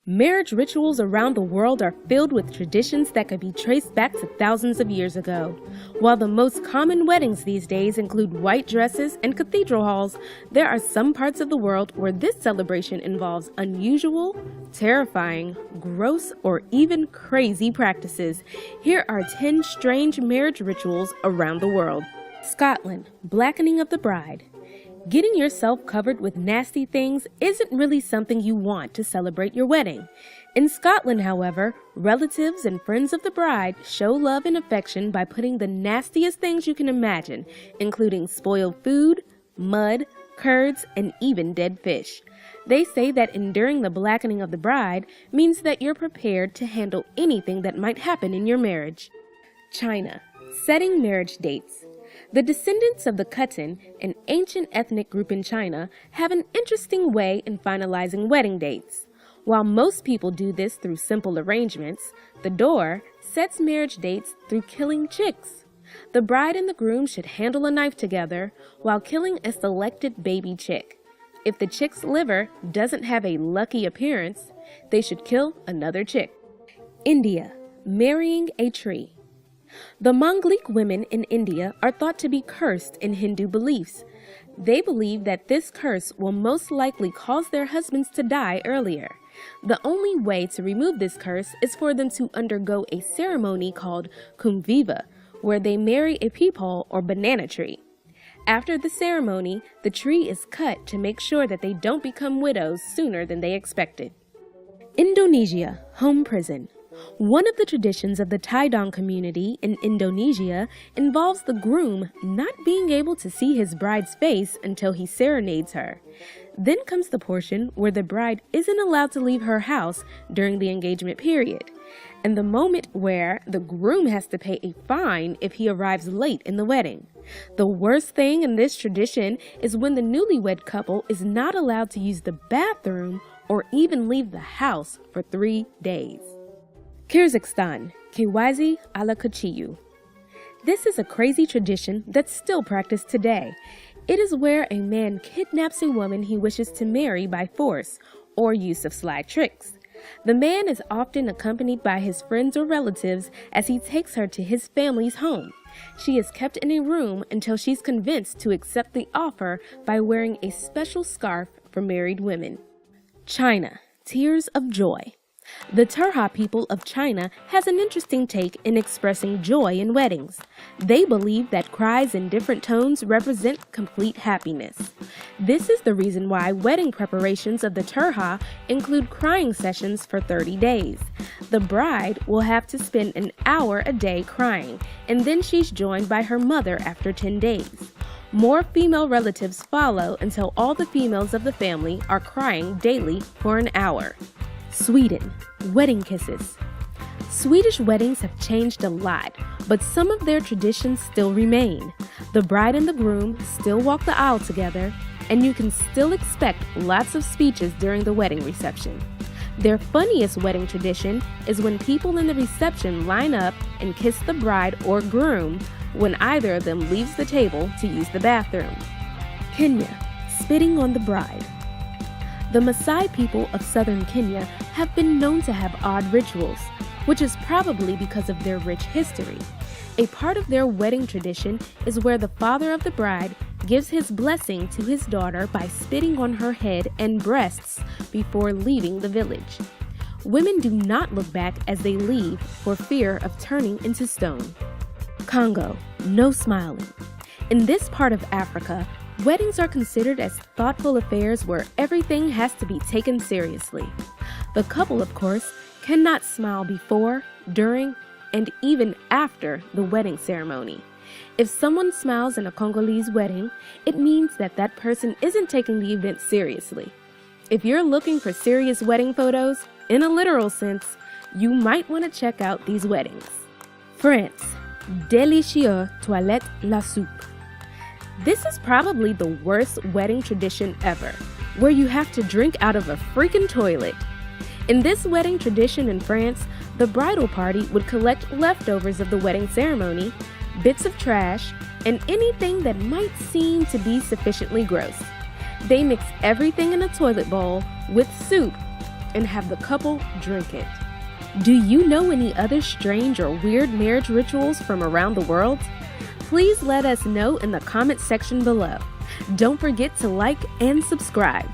Marriage rituals around the world are filled with traditions that could be traced back to thousands of years ago. While the most common weddings these days include white dresses and cathedral halls, there are some parts of the world where this celebration involves unusual, terrifying, gross, or even crazy practices. Here are 10 strange marriage rituals around the world. Scotland, blackening of the bride. Getting yourself covered with nasty things isn't really something you want to celebrate your wedding. In Scotland, however, relatives and friends of the bride show love and affection by putting the nastiest things you can imagine, including spoiled food, mud, curds, and even dead fish. They say that enduring the blackening of the bride means that you're prepared to handle anything that might happen in your marriage. China, setting marriage dates. The descendants of the Khatan, an ancient ethnic group in China, have an interesting way in finalizing wedding dates. While most people do this through simple arrangements, the Dor sets marriage dates through killing chicks. The bride and the groom should handle a knife together while killing a selected baby chick. If the chick's liver doesn't have a lucky appearance, they should kill another chick. India, marrying a tree. The Manglik women in India are thought to be cursed in Hindu beliefs. They believe that this curse will most likely cause their husbands to die earlier. The only way to remove this curse is for them to undergo a ceremony called Kumbh, where they marry a peepal or banana tree. After the ceremony, the tree is cut to make sure that they don't become widows sooner than they expected. Indonesia, home prison. One of the traditions of the Tidong community in Indonesia involves the groom not being able to see his bride's face until he serenades her. Then comes the portion where the bride isn't allowed to leave her house during the engagement period, and the moment where the groom has to pay a fine if he arrives late in the wedding. The worst thing in this tradition is when the newlywed couple is not allowed to use the bathroom or even leave the house for 3 days. Kyrgyzstan, Kiwazi ala Kuchiyu. This is a crazy tradition that's still practiced today. It is where a man kidnaps a woman he wishes to marry by force or use of sly tricks. The man is often accompanied by his friends or relatives as he takes her to his family's home. She is kept in a room until she's convinced to accept the offer by wearing a special scarf for married women. China, tears of joy. The Turha people of China has an interesting take in expressing joy in weddings. They believe that cries in different tones represent complete happiness. This is the reason why wedding preparations of the Turha include crying sessions for 30 days. The bride will have to spend an hour a day crying, and then she's joined by her mother after 10 days. More female relatives follow until all the females of the family are crying daily for an hour. Sweden, wedding kisses. Swedish weddings have changed a lot, but some of their traditions still remain. The bride and the groom still walk the aisle together, and you can still expect lots of speeches during the wedding reception. Their funniest wedding tradition is when people in the reception line up and kiss the bride or groom when either of them leaves the table to use the bathroom. Kenya, spitting on the bride. The Maasai people of southern Kenya have been known to have odd rituals, which is probably because of their rich history. A part of their wedding tradition is where the father of the bride gives his blessing to his daughter by spitting on her head and breasts before leaving the village. Women do not look back as they leave for fear of turning into stone. Congo, no smiling. In this part of Africa, weddings are considered as thoughtful affairs where everything has to be taken seriously. The couple, of course, cannot smile before, during, and even after the wedding ceremony. If someone smiles in a Congolese wedding, it means that that person isn't taking the event seriously. If you're looking for serious wedding photos, in a literal sense, you might want to check out these weddings. France, délicieux toilette la soupe. This is probably the worst wedding tradition ever, where you have to drink out of a freaking toilet. In this wedding tradition in France, the bridal party would collect leftovers of the wedding ceremony, bits of trash, and anything that might seem to be sufficiently gross. They mix everything in a toilet bowl with soup, and have the couple drink it. Do you know any other strange or weird marriage rituals from around the world? Please let us know in the comment section below. Don't forget to like and subscribe.